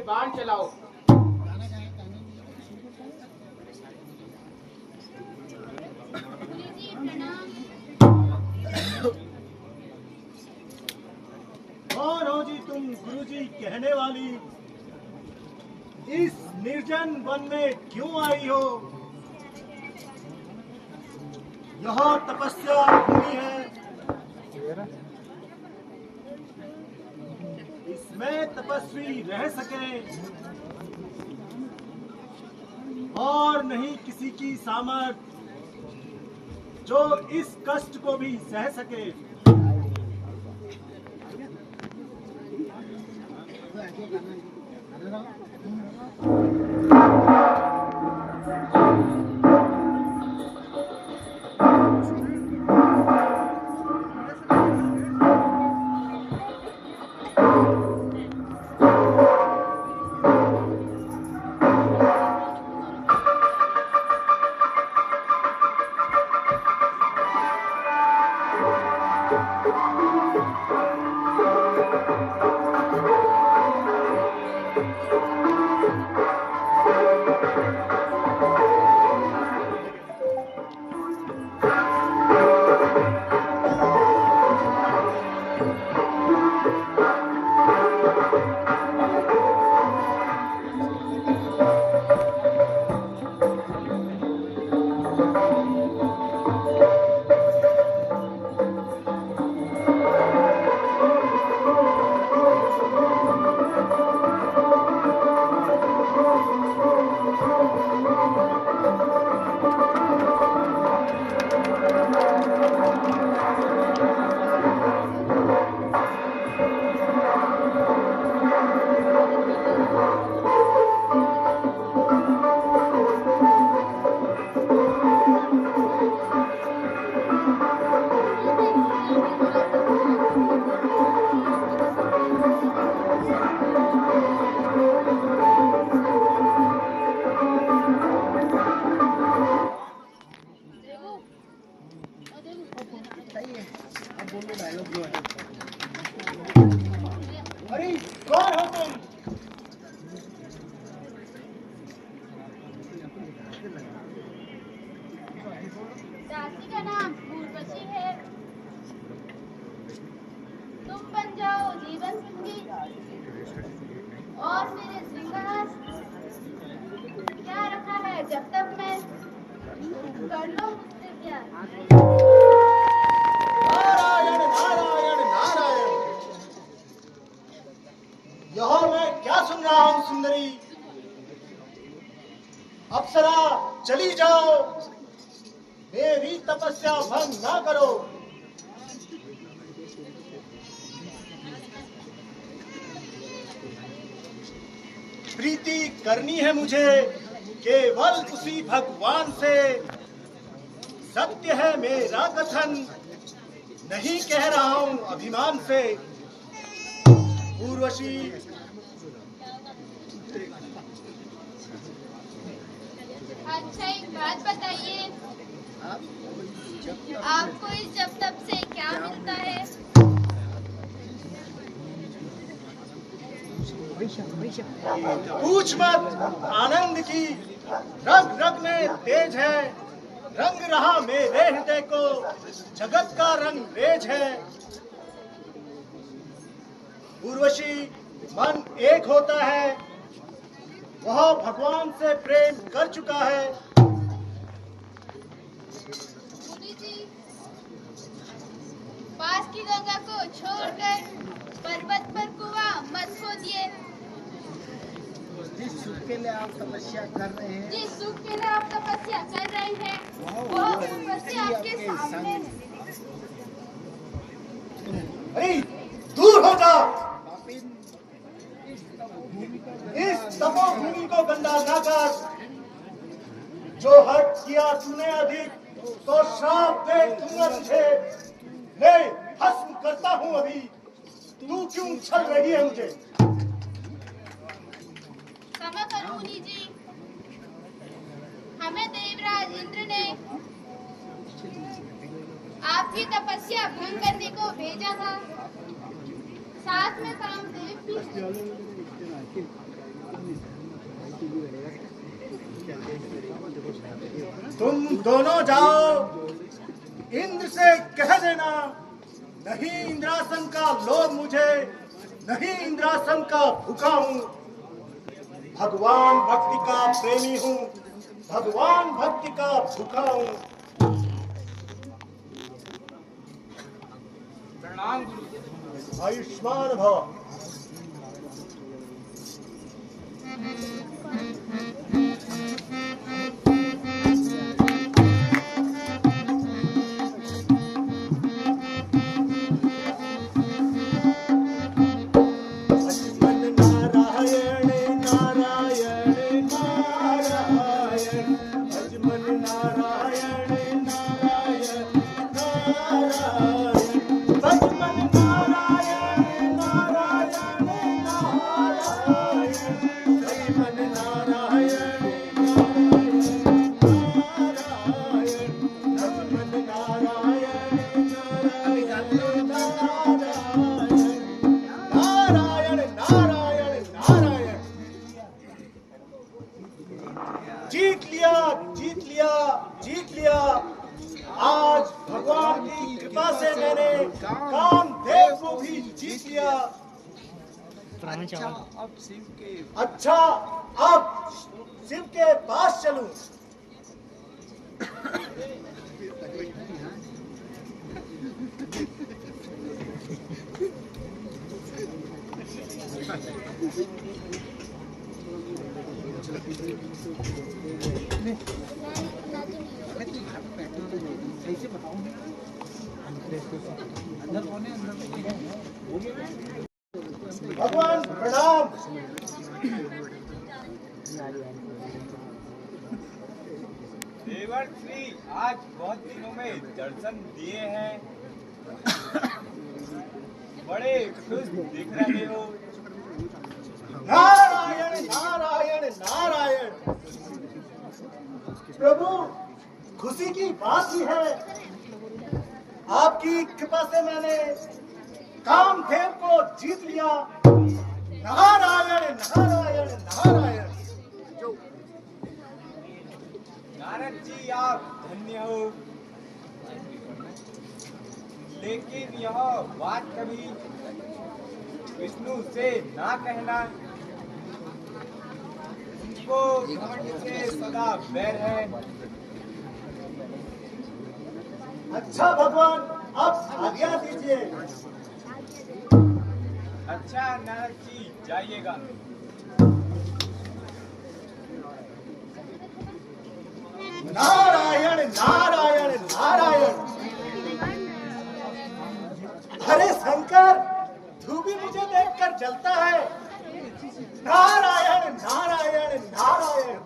बाण चलाओ। गुरुजी प्रणाम। कौन हो जी तुम गुरुजी कहने वाली? इस निर्जन वन में क्यों आई हो? यह तपस्या भूमि है, इसमें तपस्वी रह सके और नहीं किसी की सामर्थ जो इस कष्ट को भी सह सके। अरे कौन हो तुम? दासी का नाम उर्वशी है। तुम बन जाओ जीवन संगी और मेरे श्रृंगार। क्या रखा है जब तक मैं कर लो मुझसे प्यार। नारायण नारायण नारायण, यह मैं क्या सुन रहा हूँ सुंदरी? अप्सरा चली जाओ, मेरी तपस्या भंग ना करो। प्रीति करनी है मुझे केवल उसी भगवान से। सत्य है मेरा कथन, नहीं कह रहा हूं अभिमान से। उर्वशी अच्छा एक बात बताइए, आपको इस जब तब से क्या मिलता है? पूछ मत आनंद की, रग रग में तेज है। रंग रहा मेरे हृदय को, जगत का रंग रेज है। उर्वशी मन एक होता है, वह भगवान से प्रेम कर चुका है। मुनि जी, पास की गंगा को छोड़कर पर्वत पर कुआं मत खोदिए। जिस सुख के लिए आप तपस्या कर रहे हैं, जिस सुख के लिए आप तपस्या कर रहे हैं, वो तपस्या आपके सामने है। अरे दूर हो जा, इस तपोभूमि को गंदा ना कर। जो हट किया तूने अधिक, तो श्राप दे दूंगा तुझे। ले भस्म करता हूँ अभी, तू क्यों छल रही है मुझे? क्षमा करो मुनि जी, हमें देवराज इंद्र ने आपकी तपस्या भंग करने को भेजा था। साथ में कामदेव भी। तुम दोनों जाओ, इंद्र से कह देना, नहीं इंद्रासन का लोभ मुझे, नहीं इंद्रासन का भूखा हूं। भगवान भक्ति का प्रेमी हूं, भगवान भक्ति का भूखा हूं। प्रणाम गुरु। आयुष्मान भव। जीत लिया, जीत लिया, जीत लिया। आज भगवान की कृपा से मैंने कामदेव को भी जीत लिया। अच्छा, अब शिव के पास चलूं। कैसे बताऊं अंदर कौन है भगवान प्रणाम। देवर श्री आज बहुत दिनों में दर्शन दिए हैं, बड़े खुश दिख रहे हो। नारायण नारायण नारायण। प्रभु, खुशी की बात ही है, आपकी कृपा से मैंने कामदेव को जीत लिया। नारायण नारायण नारायण। नारद जी आप धन्य हो, लेकिन यह बात कभी विष्णु से ना कहना, उनको घमंड से सदा बैर है। अच्छा भगवान, आप आज्ञा दीजिए। अच्छा नारद जी जाइएगा। नारायण नारायण नारायण। अरे शंकर, तू भी मुझे देखकर जलता है। नारायण नारायण नारायण।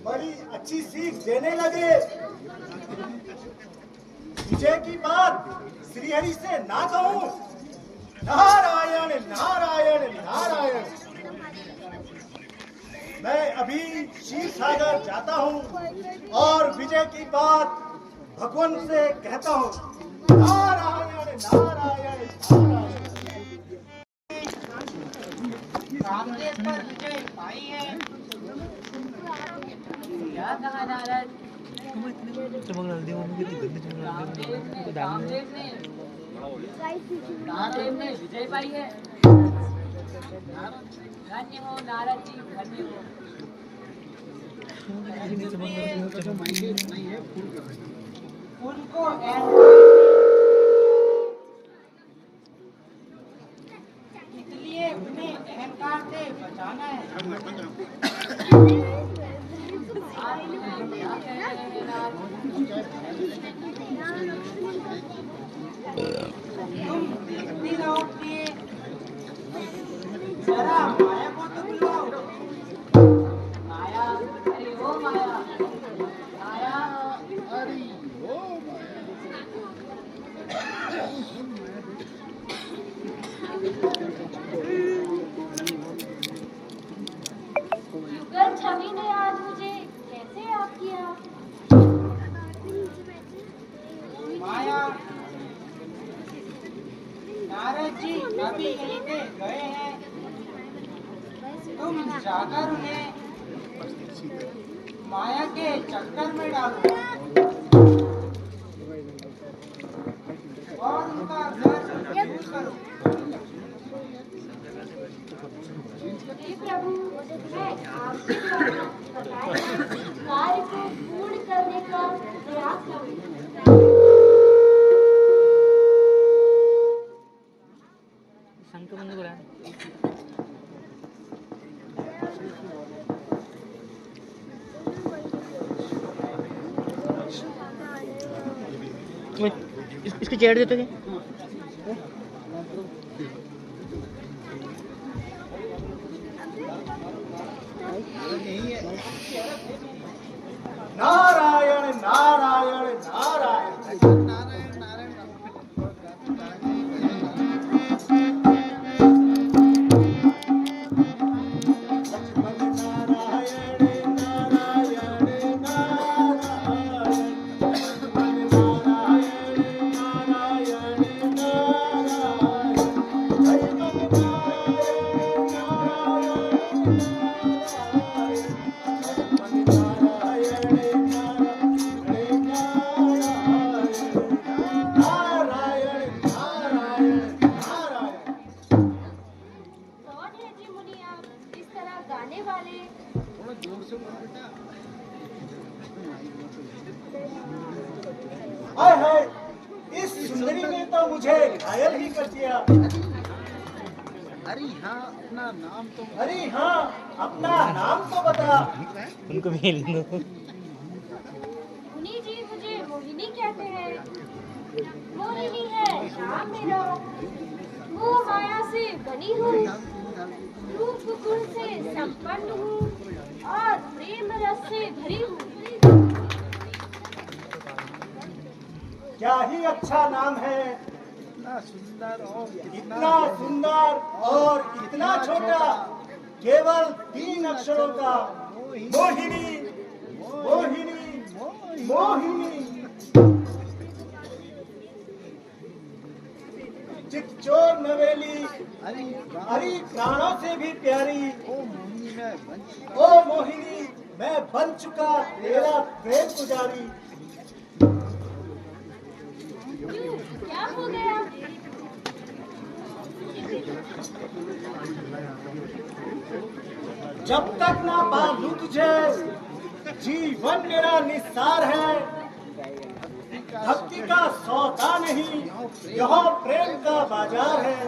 बड़ी अच्छी सीख देने लगे। विजय की बात श्रीहरि से ना कहूं। नारायण नारायण नारायण। मैं अभी क्षीर सागर जाता हूं और विजय की बात भगवान से कहता हूं। नारायण नारायण नारायण। कामदेव पर विजय पाई है। क्या कहा नारद? कामदेव ने विजय पाई है। धन्य हो नारद जी, धन्य हो। फूल को इसलिए उन्हें अहंकार से बचाना है। क्या कह रहे हैं नारद? तुम देखती रहो प्रिय, जरा माया को तो बुलाओ। माया, अरे वो माया, माया, अरे वो युगल छवि ने आज मुझे कैसे याद किया? माया। नारद जी अभी यहीं से गए हैं, तुम जाकर उन्हें माया के चक्कर में डालो और उनका घर दूर करो। हे प्रभु, मैं आपके द्वारा बताए गए कार्य को पूर्ण करने का प्रयास करूंगा। इसकी चेयर देते थे। नारायण नारायण नारायण। कौन है जी मुनि आप इस तरह गाने वाले? हाय हाय, इस सुंदरी ने तो मुझे घायल ही कर दिया। अरे हाँ, अपना नाम तो अरे हाँ, अपना नाम तो बता। उनको भी लो। मुनि जी मुझे मोहिनी कहते हैं। मोहिनी है नाम मेरा। वो माया से बनी हूँ, रूप गुण से संपन्न हूँ और प्रेम रस से भरी हूँ। क्या ही अच्छा नाम है, इतना सुंदर और इतना सुंदर और इतना छोटा, केवल 3 अक्षरों का। मोहिनी मोहिनी मोहिनी। चिकचोर नवेली, हरी प्राणों से भी प्यारी। ओ मोहिनी, मैं बन चुका तेरा प्रेम पुजारी। क्यों, क्या हो गया? जब तक ना पा लूं तुझे, जीवन मेरा निस्सार है। भक्ति का सौदा नहीं, यह प्रेम का बाजार है।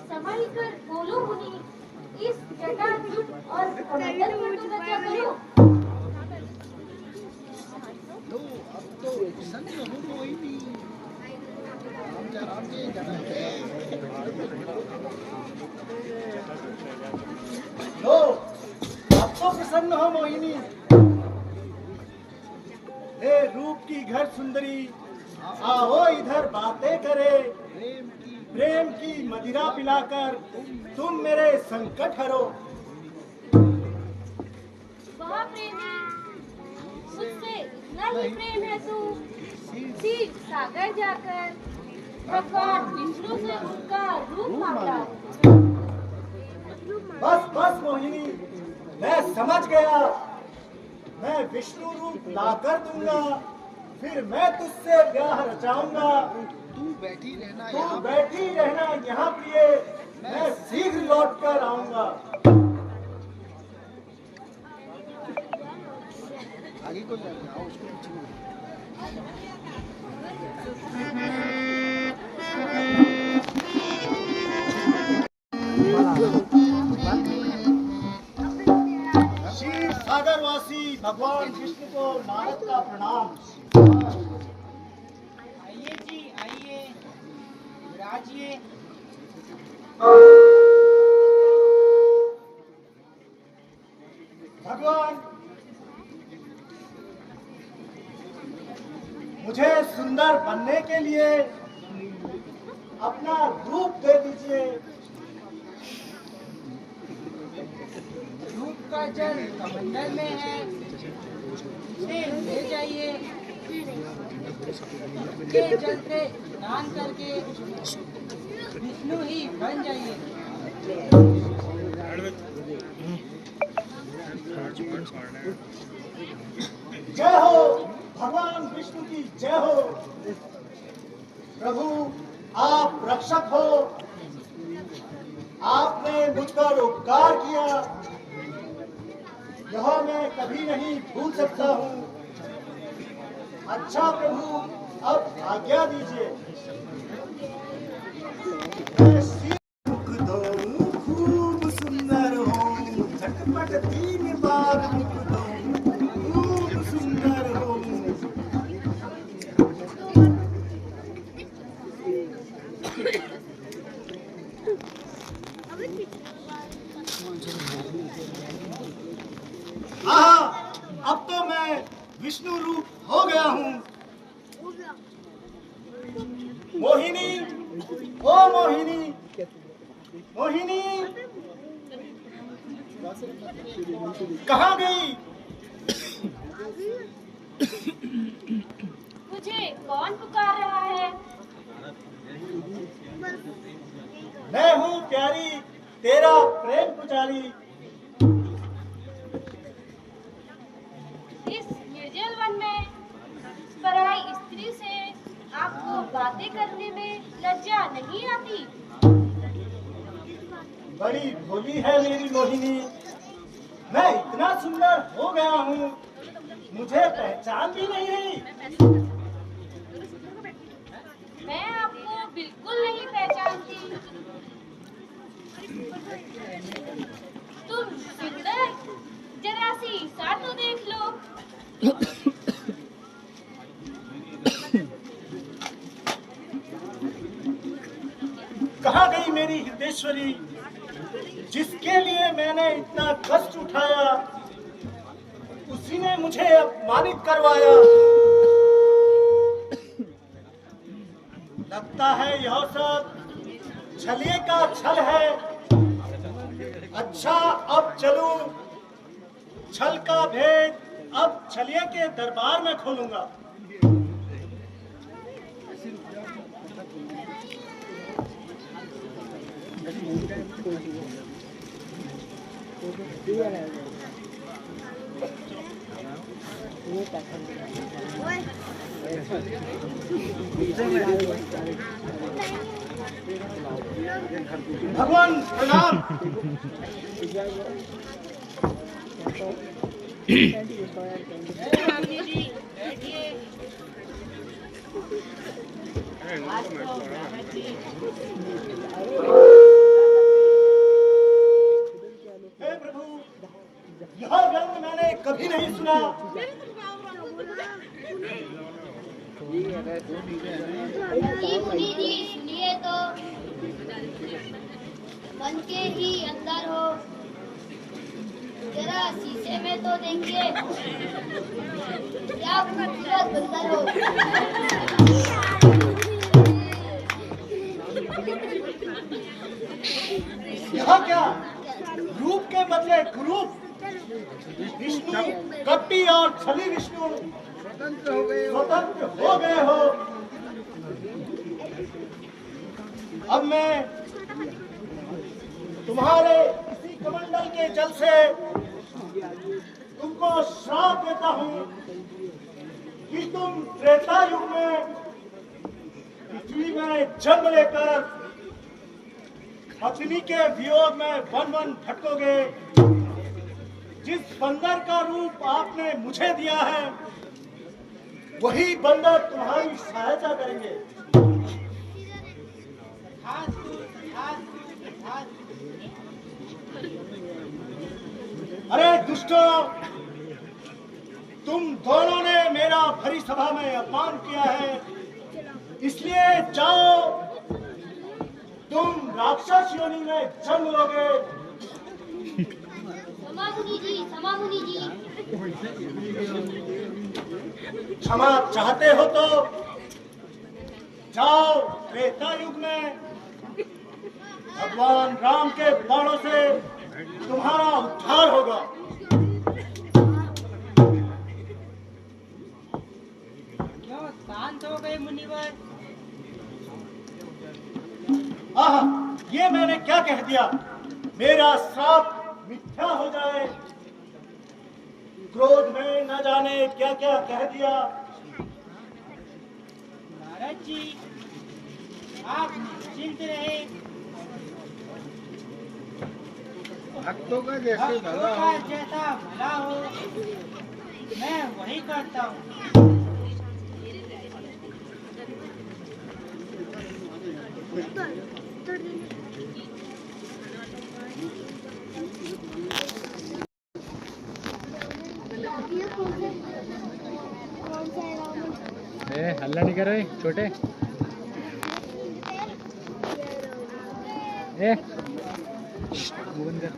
संभल कर बोलो मुनि, इस जटाजूट और कमंडल पर तो रचा करो। लो, अब तो संग हो कोई भी। राम जी लो, अब तो प्रसन्न हो मोहिनी। हे रूप की घर सुंदरी, आओ इधर बातें करे। प्रेम की मदिरा पिलाकर तुम मेरे संकट हरो। वह प्रेमी, मुझसे इतना ही प्रेम है तू। शिव सागर जाकर भगवान विष्णु से उनका रूप मांगा। बस बस मोहिनी, मैं समझ गया। मैं विष्णु रूप लाकर दूंगा, फिर मैं तुझसे ब्याह रचाऊंगा। तू बैठी रहना तू यहाँ। बैठी रहना यहाँ प्रिय, मैं शीघ्र लौट कर आऊंगा। आगे को जाओ, उसको पीछे शिव सागरवासी भगवान विष्णु को नारद का प्रणाम। आइए जी आइए, विराजिए। भगवान, मुझे सुंदर बनने के लिए अपना रूप दे दीजिए। धूप का जल कमंडल में है, उसे ले जाइए। के जल से स्नान करके विष्णु ही बन जाइए। जय हो भगवान विष्णु की जय हो। प्रभु आप रक्षक हो, आपने मुझ पर उपकार किया, यह मैं कभी नहीं भूल सकता हूँ। अच्छा प्रभु अब आज्ञा दीजिए। मुख दो खूब सुंदर हो, झटपट 3 बार मुख दो खूब सुंदर हो। हाँ, अब तो मैं विष्णु रूप हो गया हूँ। मोहिनी, ओ मोहिनी, मोहिनी कहाँ गई? मुझे कौन पुकार रहा है? मैं हूँ प्यारी, तेरा प्रेम पुजारी। इस निर्जल वन में पराई स्त्री से आपको बातें करने में लज्जा नहीं आती? बड़ी भोली है मेरी मोहिनी, मैं इतना सुंदर हो गया हूँ, मुझे पहचान भी नहीं है। मैं आपको बिल्कुल नहीं पहचानती। तुम सुंदर, जरा सी ईसा तो देख लो। कहाँ गई मेरी हृदयेश्वरी, जिसके लिए मैंने इतना कष्ट उठाया, उसी ने मुझे अपमानित करवाया। लगता है यह सब छलिए का छल है। अच्छा अब चलूं, छल का भेद अब छलिए के दरबार में खोलूंगा। भगवान प्रणाम। हे प्रभु, यह रंग मैंने कभी नहीं सुना। मुनि जी सुनिए तो, मन के ही अंदर हो, जरा शीशे में तो देखिए, क्या खूबसूरत बंदर हो। यह क्या रूप के बदले कुरूप, विष्णु कपटी और छली विष्णु स्वतंत्र हो गए हो। अब मैं तुम्हारे इसी कमंडल के जल से तुमको श्राप देता हूँ कि तुम त्रेता युग में पृथ्वी में जन्म लेकर पत्नी के वियोग में वन वन भटकोगे। जिस बंदर का रूप आपने मुझे दिया है, वही बंदर तुम्हारी सहायता करेंगे। अरे दुष्टों, तुम दोनों ने मेरा भरी सभा में अपमान किया है, इसलिए जाओ, तुम राक्षस योनि में जन्म लोगे। क्षमा मुनि जी, क्षमा मुनि जी। क्षमा चाहते हो तो जाओ त्रेता युग में, भगवान राम के बाणों से तुम्हारा उद्धार होगा। क्यों शांत हो गए मुनिवर? आहा, ये मैंने क्या कह दिया? मेरा श्राप मिथ्या हो जाए। क्रोध में न जाने क्या क्या कह दिया। महाराज जी, आप निश्चिंत रहे। भक्तों का जैसे भला भक्तों हो। का जैसा भला हो, मैं वही करता हूँ। हल्ला नहीं कर रहे छोटे। बंद कर।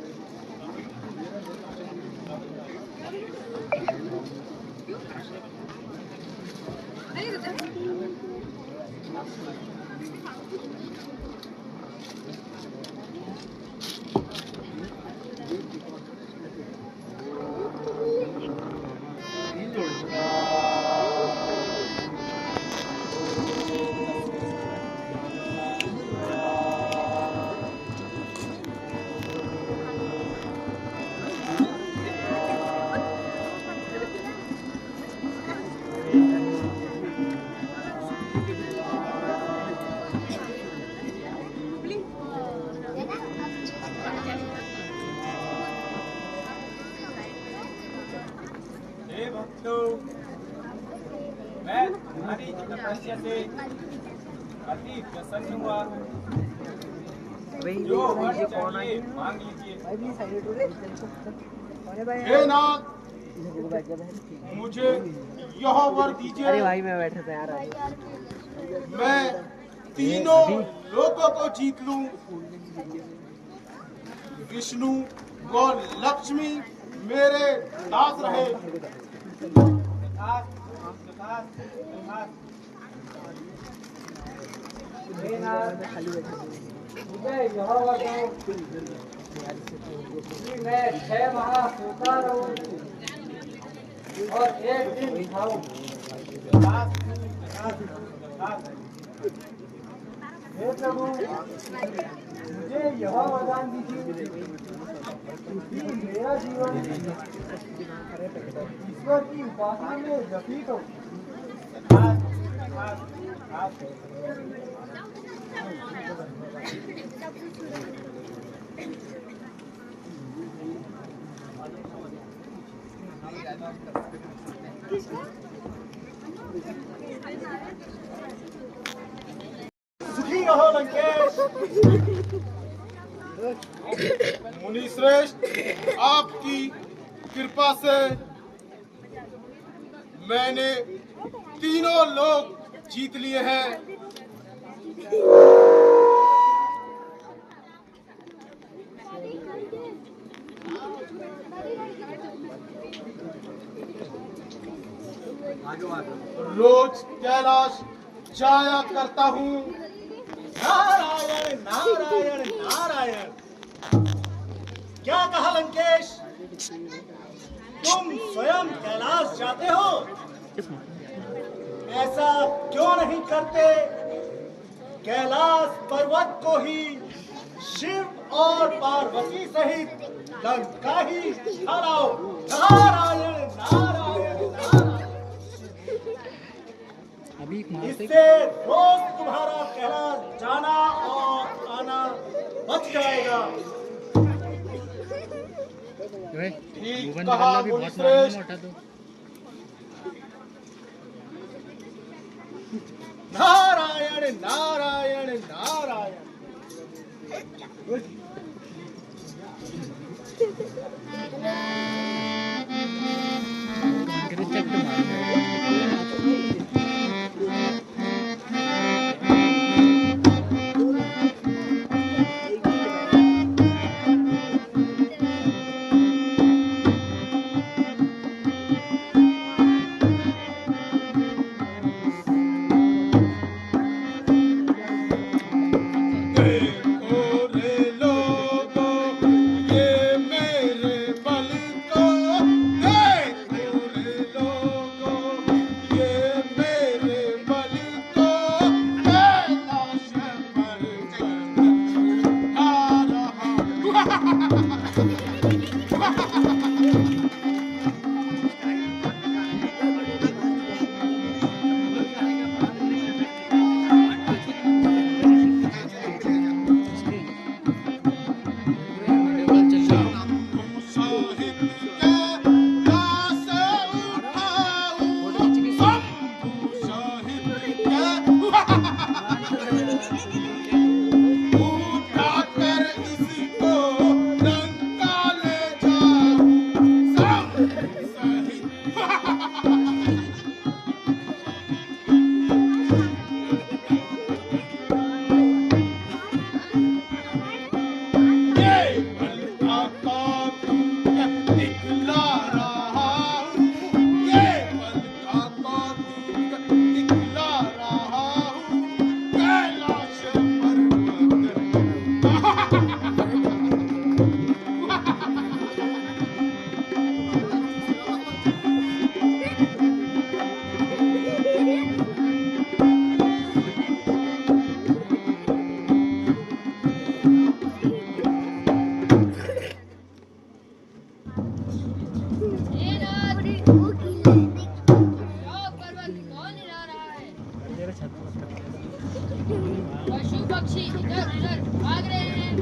हे भक्तों, मैं तुम्हारी तपस्या से अति प्रसन्न हुआ। जो वर चाहिए मांग लीजिए। हे नाथ, मुझे यह वर दीजिए। अरे भाई मैं बैठा था यार। मैं तीनों लोगों को जीत लूं। विष्णु और लक्ष्मी मेरे दास रहे। प्रकाश, प्रकाश, प्रकाश। हे नाथ, मुझे यह वर दो कि मैं 6 माह सोता रहूं और एक दिन खाऊं। प्रकाश, प्रकाश, प्रकाश। हे प्रभु, मुझे यह वरदान दीजिए कि मेरा जीवन ईश्वर की उपासना में व्यतीत हो। सुखी रहो लंकेश। मुनि श्रेष्ठ, आपकी कृपा से मैंने तीनों लोग जीत लिए हैं। रोज कैलाश जाया करता हूँ। नारायण नारायण नारायण। क्या कहा लंकेश? तुम स्वयं कैलाश जाते हो? ऐसा क्यों नहीं करते? कैलाश पर्वत को ही शिव और पार्वती सहित लंका ही हराओ। नारायण नारायण नारायण। इससे रोज तुम्हारा कैलाश जाना और आना बच जाएगा। ठीक कहा मुनि श्रेष्ठ। नारायण नारायण नारायण। देखो रे लोगों, ये मेरे पशु पक्षी इधर उधर भाग रहे हैं।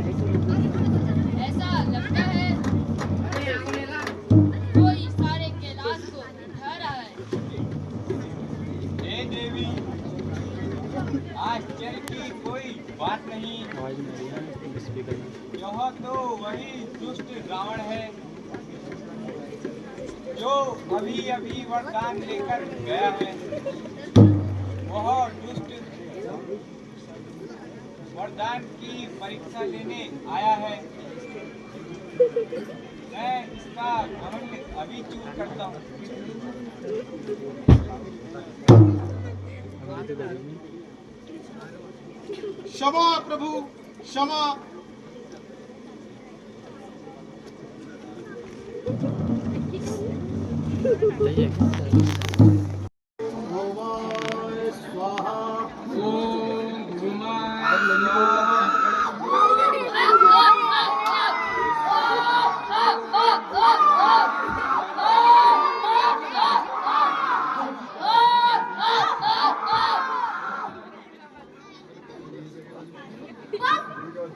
ऐसा लगता है कोई सारे कैलाश को उठा रहा है। हे देवी, आश्चर्य की कोई बात नहीं। यह तो वही दुष्ट रावण है जो अभी अभी वरदान लेकर गया है। वह दुष्ट वरदान की परीक्षा लेने आया है। मैं इसका घमंड अभी चूर करता हूँ। क्षमा प्रभु, क्षमा। भवाय स्वाहा। ओम भूमाय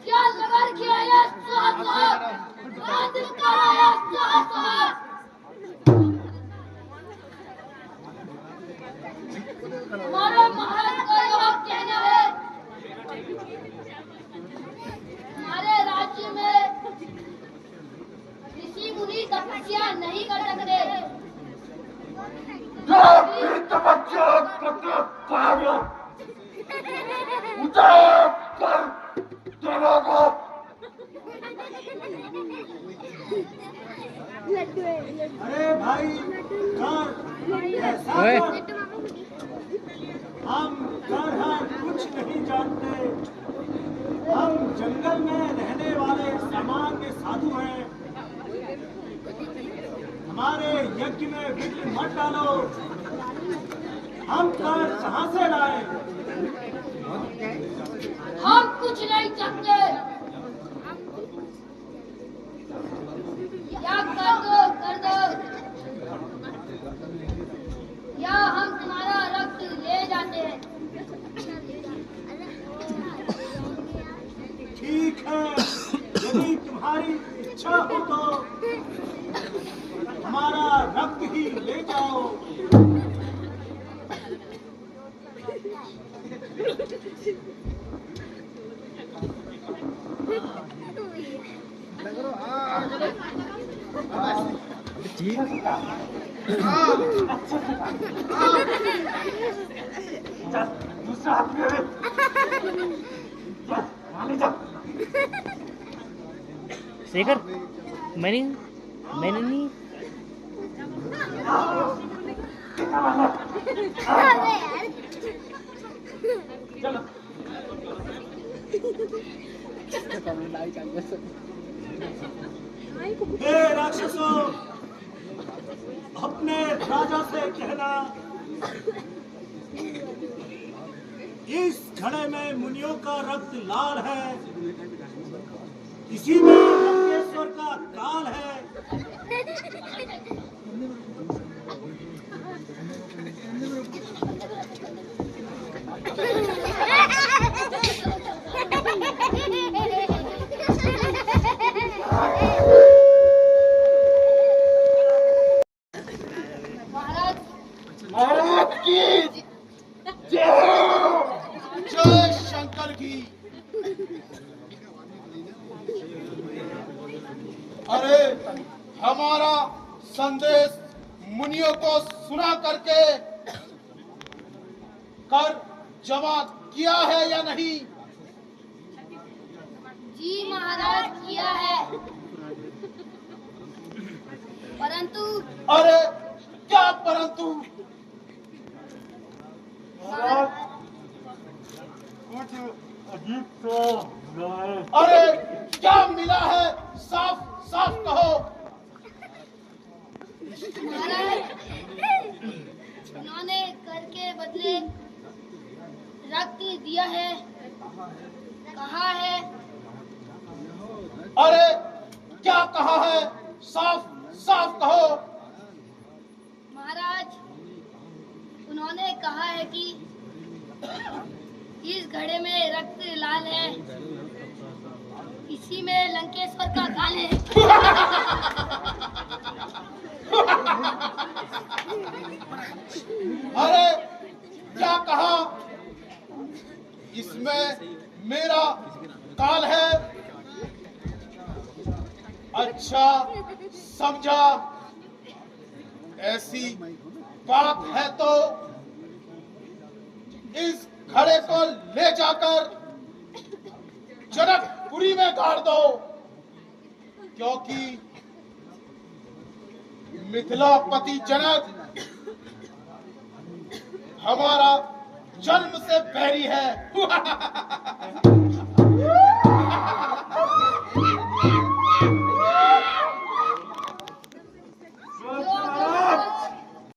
क्या लगा रखी है ये बंद करो। हमारा महाराज का यह कहना है, हमारे राज्य में ऋषि मुनि तपस्या नहीं कर सकते। अरे भाई, ऐसा ओए। कर। हम कर हर कुछ नहीं जानते। हम जंगल में रहने वाले सामान्य साधु हैं। हमारे यज्ञ में विघ्न मत डालो। हम कर कहाँ से लाए? हम कुछ नहीं चाहते। या कर दो या हम तुम्हारा रक्त ले जाते हैं। ठीक है, यदि तुम्हारी इच्छा हो तो हमारा रक्त ही ले जाओ। दूसरा हाथ में शेखर, मैंने नहीं। हे राक्षसों, अपने राजा से कहना इस घड़े में मुनियों का रक्त लाल है, इसी में रंगेश्वर लंकेश्वर का काल है। महाराज महाराज की जय शंकर की। अरे हमारा संदेश मुनियों को सुना करके कर जमा किया है या नहीं? जी महाराज किया है, परंतु अरे क्या परंतु? महाराज कुछ अजीब सा है। अरे क्या मिला है? साफ साफ कहो। महाराज उन्होंने कर के बदले रक्त दिया है, कहा है। अरे क्या कहा है? साफ साफ कहो। महाराज उन्होंने कहा है कि इस घड़े में रक्त लाल है, इसी में लंकेश्वर का काल है। अरे क्या कहा? इसमें मेरा काल है। अच्छा समझा। ऐसी बात है तो इस घड़े को ले जाकर जनकपुरी में गाड़ दो, क्योंकि मिथिलापति जनक हमारा जन्म से बैरी है।